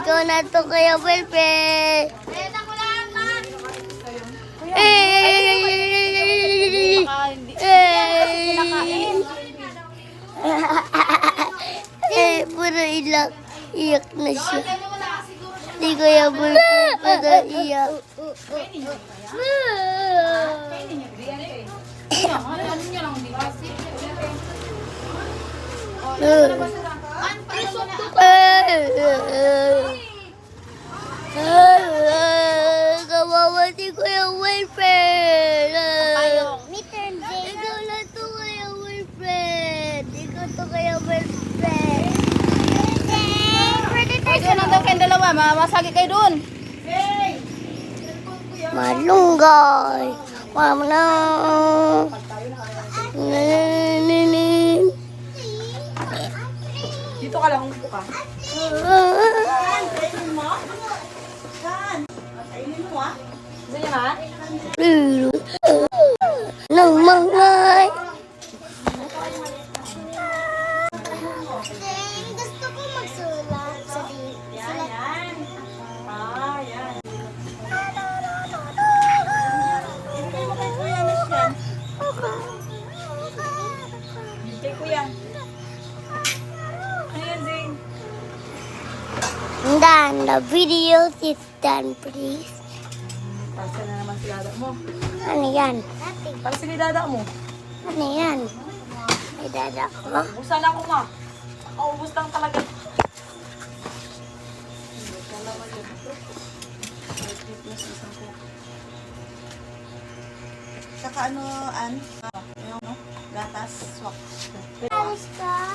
Ikaw na to kaya boyfriend. Puro iyak na siya. Di kaya boyfriend puro iyak. Kawawa si kuya boyfriend. Ikaw na to kaya boyfriend. Ikaw to kaya boyfriend. Pwede na daw kayong dalawa, masagi kayo doon. Malunggay. Mama na. Dito ka lang, upo ka. Kainin mo? Saan? Kainin mo ah. Gusto niya ha? Nang mangay. Gusto ko magsulat sa Yan. Yan. Ibigay mo kay Kuya Miss yan. Kay Kuya. Ayan, Zing. Done. The video is done, please. Parsa na naman si dada mo. Ano yan? Parsa ni dada mo. Ano yan? Ay, dada ko. Ubusan ako ma. Ubus lang talaga. Saka ano, yung gatas swak. Ayos ka.